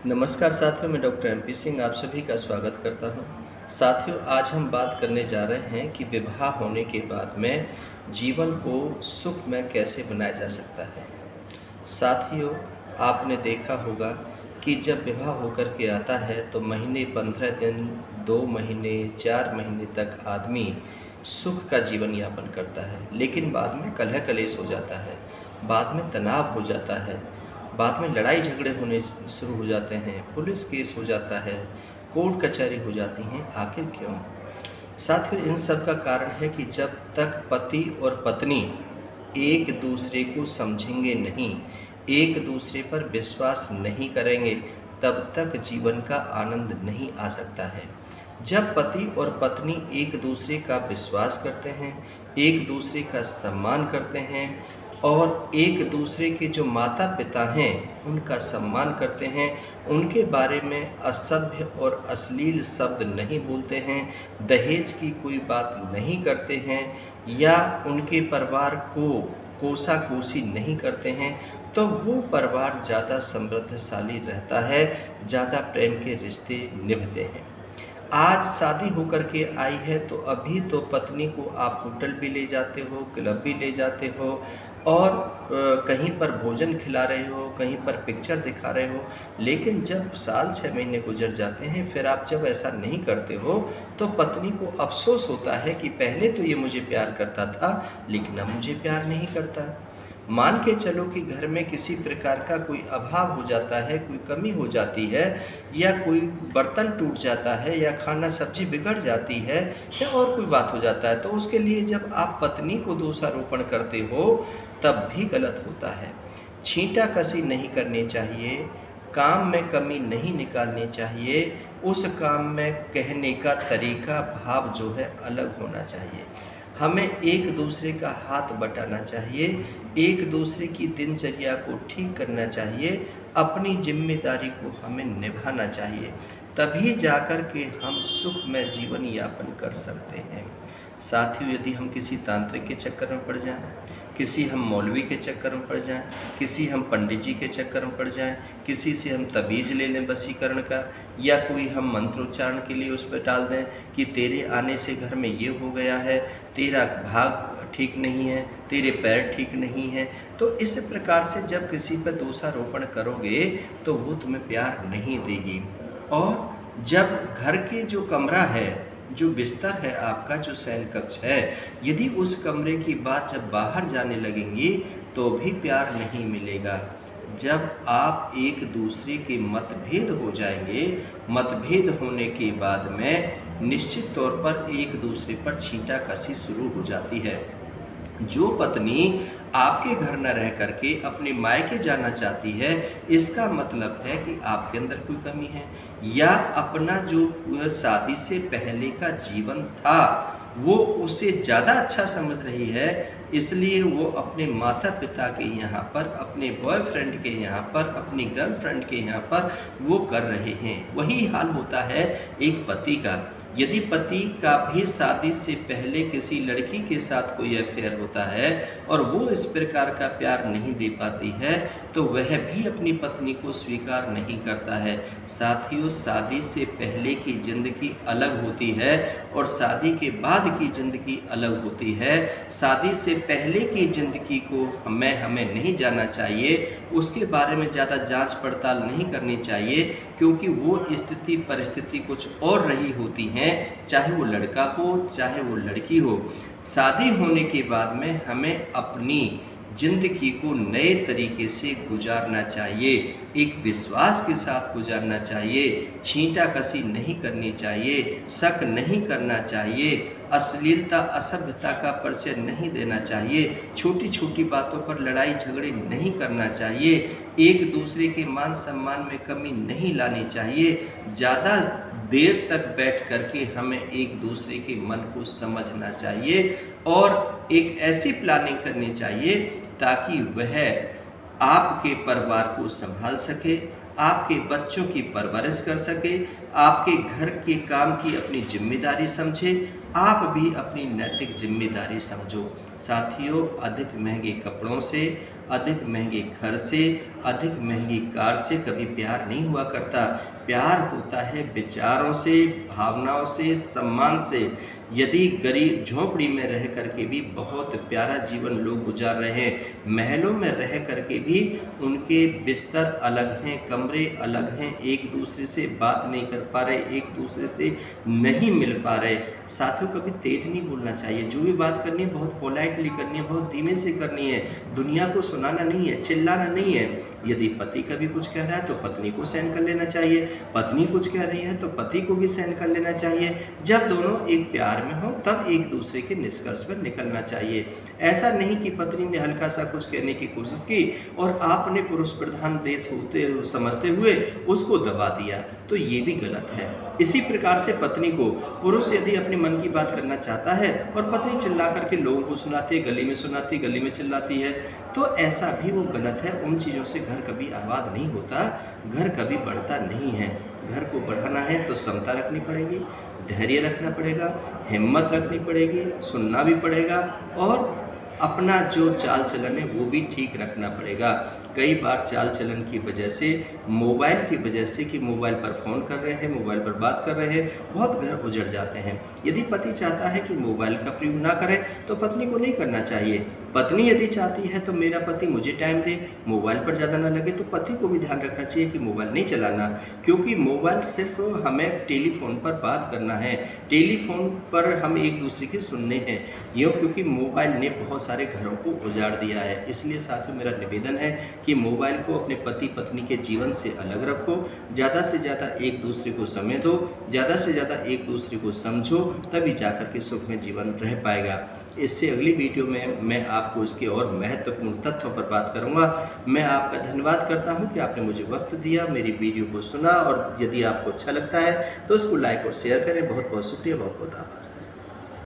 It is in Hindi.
नमस्कार साथियों, मैं डॉक्टर एमपी सिंह आप सभी का स्वागत करता हूं। साथियों, आज हम बात करने जा रहे हैं कि विवाह होने के बाद में जीवन को सुखमय कैसे बनाया जा सकता है। साथियों, आपने देखा होगा कि जब विवाह होकर के आता है तो महीने 15 दिन, 2 महीने, 4 महीने तक आदमी सुख का जीवन यापन करता है, लेकिन बाद में कलह कलेश हो जाता है, बाद में तनाव हो जाता है, बाद में लड़ाई झगड़े होने शुरू हो जाते हैं, पुलिस केस हो जाता है, कोर्ट कचहरी हो जाती हैं। आखिर क्यों? साथियों, इन सब का कारण है कि जब तक पति और पत्नी एक दूसरे को समझेंगे नहीं, एक दूसरे पर विश्वास नहीं करेंगे, तब तक जीवन का आनंद नहीं आ सकता है। जब पति और पत्नी एक दूसरे का विश्वास करते हैं, एक दूसरे का सम्मान करते हैं और एक दूसरे के जो माता पिता हैं उनका सम्मान करते हैं, उनके बारे में असभ्य और अश्लील शब्द नहीं बोलते हैं, दहेज की कोई बात नहीं करते हैं या उनके परिवार को कोसा-कोसी नहीं करते हैं, तो वो परिवार ज़्यादा समृद्धशाली रहता है, ज़्यादा प्रेम के रिश्ते निभते हैं। आज शादी होकर के आई है तो अभी तो पत्नी को आप होटल भी ले जाते हो, क्लब भी ले जाते हो और कहीं पर भोजन खिला रहे हो, कहीं पर पिक्चर दिखा रहे हो, लेकिन जब साल 6 महीने गुजर जाते हैं, फिर आप जब ऐसा नहीं करते हो तो पत्नी को अफ़सोस होता है कि पहले तो ये मुझे प्यार करता था, लेकिन अब मुझे प्यार नहीं करता। मान के चलो कि घर में किसी प्रकार का कोई अभाव हो जाता है, कोई कमी हो जाती है या कोई बर्तन टूट जाता है या खाना सब्जी बिगड़ जाती है या और कोई बात हो जाता है, तो उसके लिए जब आप पत्नी को दोषारोपण करते हो तब भी गलत होता है। छींटा-कसी नहीं करनी चाहिए, काम में कमी नहीं निकालनी चाहिए, उस काम में कहने का तरीका, भाव जो है अलग होना चाहिए। हमें एक दूसरे का हाथ बटाना चाहिए, एक दूसरे की दिनचर्या को ठीक करना चाहिए, अपनी ज़िम्मेदारी को हमें निभाना चाहिए, तभी जाकर के हम सुखमय जीवन यापन कर सकते हैं। साथियों, यदि हम किसी तांत्रिक के चक्कर में पड़ जाएँ, किसी हम मौलवी के चक्कर में पड़ जाएँ, किसी हम पंडित जी के चक्कर में पड़ जाएँ, किसी से हम तबीज़ ले लें वशीकरण का या कोई हम मंत्रोच्चारण के लिए उस पर डाल दें कि तेरे आने से घर में ये हो गया है, तेरा भाग ठीक नहीं है, तेरे पैर ठीक नहीं हैं, तो इस प्रकार से जब किसी पर दोषारोपण करोगे तो वो तुम्हें प्यार नहीं देगी। और जब घर के जो कमरा है, जो बिस्तर है आपका, जो शयन कक्ष है, यदि उस कमरे की बात जब बाहर जाने लगेंगी तो भी प्यार नहीं मिलेगा। जब आप एक दूसरे के मतभेद हो जाएंगे, मतभेद होने के बाद में निश्चित तौर पर एक दूसरे पर छींटा-कसी शुरू हो जाती है। जो पत्नी आपके घर न रह करके अपने मायके जाना चाहती है, इसका मतलब है कि आपके अंदर कोई कमी है या अपना जो शादी से पहले का जीवन था वो उससे ज़्यादा अच्छा समझ रही है, इसलिए वो अपने माता पिता के यहाँ पर, अपने बॉयफ्रेंड के यहाँ पर, अपनी गर्लफ्रेंड के यहाँ पर वो कर रहे हैं। वही हाल होता है एक पति का। यदि पति का भी शादी से पहले किसी लड़की के साथ कोई अफेयर होता है और वो इस प्रकार का प्यार नहीं दे पाती है, तो वह भी अपनी पत्नी को स्वीकार नहीं करता है। साथियों, शादी से पहले की ज़िंदगी अलग होती है और शादी के बाद की ज़िंदगी अलग होती है। शादी से पहले की ज़िंदगी को हमें नहीं जानना चाहिए, उसके बारे में ज़्यादा जांच पड़ताल नहीं करनी चाहिए, क्योंकि वो स्थिति परिस्थिति कुछ और रही होती हैं, चाहे वो लड़का हो चाहे वो लड़की हो। शादी होने के बाद में हमें अपनी ज़िंदगी को नए तरीके से गुजारना चाहिए, एक विश्वास के साथ गुजारना चाहिए, छींटा-कसी नहीं करनी चाहिए, शक नहीं करना चाहिए, अश्लीलता असभ्यता का परिचय नहीं देना चाहिए, छोटी-छोटी बातों पर लड़ाई झगड़े नहीं करना चाहिए, एक दूसरे के मान सम्मान में कमी नहीं लानी चाहिए, ज़्यादा देर तक बैठ करके हमें एक दूसरे के मन को समझना चाहिए और एक ऐसी प्लानिंग करनी चाहिए ताकि वह आपके परिवार को संभाल सके, आपके बच्चों की परवरिश कर सके, आपके घर के काम की अपनी जिम्मेदारी समझे, आप भी अपनी नैतिक जिम्मेदारी समझो। साथियों, अधिक महंगे कपड़ों से, अधिक महंगे घर से, अधिक महंगी कार से कभी प्यार नहीं हुआ करता। प्यार होता है विचारों से, भावनाओं से, सम्मान से। यदि गरीब झोंपड़ी में रह कर के भी बहुत प्यारा जीवन लोग गुजार रहे हैं, महलों में रह कर के भी उनके बिस्तर अलग हैं, कमरे अलग हैं, एक दूसरे से बात नहीं कर पा रहे, एक दूसरे से नहीं मिल पा रहे। साथियों, कभी तेज नहीं बोलना चाहिए। जो भी बात करनी है बहुत पोलाइटली करनी है, बहुत धीमे से करनी है। दुनिया को सुनाना नहीं है, चिल्लाना नहीं है। यदि पति कभी कुछ कह रहा है तो पत्नी को सहन कर लेना चाहिए, पत्नी कुछ कह रही है तो पति को भी सहन कर लेना चाहिए। जब दोनों एक प्यार में हो तब एक दूसरे के निष्कर्ष पर निकलना चाहिए। ऐसा नहीं कि पत्नी ने हल्का सा कुछ कहने की कोशिश की और आपने पुरुष प्रधान देश होते समझते हुए उसको दबा दिया, तो ये भी गलत है। इसी प्रकार से पत्नी को पुरुष यदि अपने मन की बात करना चाहता है और पत्नी चिल्ला करके लोगों को सुनाती है, गली में सुनाती, गली में चिल्लाती है, तो ऐसा भी वो गलत है। उन चीज़ों से घर कभी आबाद नहीं होता, घर कभी बढ़ता नहीं है। घर को बढ़ाना है तो समता रखनी पड़ेगी, धैर्य रखना पड़ेगा, हिम्मत रखनी पड़ेगी, सुनना भी पड़ेगा और अपना जो चाल चलन है वो भी ठीक रखना पड़ेगा। कई बार चाल चलन की वजह से, मोबाइल की वजह से कि मोबाइल पर फ़ोन कर रहे हैं, मोबाइल पर बात कर रहे हैं, बहुत घर उजड़ जाते हैं। यदि पति चाहता है कि मोबाइल का प्रयोग ना करें तो पत्नी को नहीं करना चाहिए। पत्नी यदि चाहती है तो मेरा पति मुझे टाइम दे, मोबाइल पर ज़्यादा ना लगे, तो पति को भी ध्यान रखना चाहिए कि मोबाइल नहीं चलाना, क्योंकि मोबाइल सिर्फ हमें टेलीफोन पर बात करना है, टेलीफोन पर हम एक दूसरे की सुनने हैं, यूँ क्योंकि मोबाइल ने बहुत सारे घरों को उजाड़ दिया है। इसलिए साथियों, मेरा निवेदन है कि मोबाइल को अपने पति पत्नी के जीवन से अलग रखो, ज़्यादा से ज़्यादा एक दूसरे को समय दो, ज़्यादा से ज़्यादा एक दूसरे को समझो, तभी जाकर के सुख में जीवन रह पाएगा। इससे अगली वीडियो में मैं आपको इसके और महत्वपूर्ण तथ्यों पर बात करूंगा। मैं आपका धन्यवाद करता हूं कि आपने मुझे वक्त दिया, मेरी वीडियो को सुना, और यदि आपको अच्छा लगता है तो इसको लाइक और शेयर करें। बहुत बहुत शुक्रिया, बहुत बहुत आभार।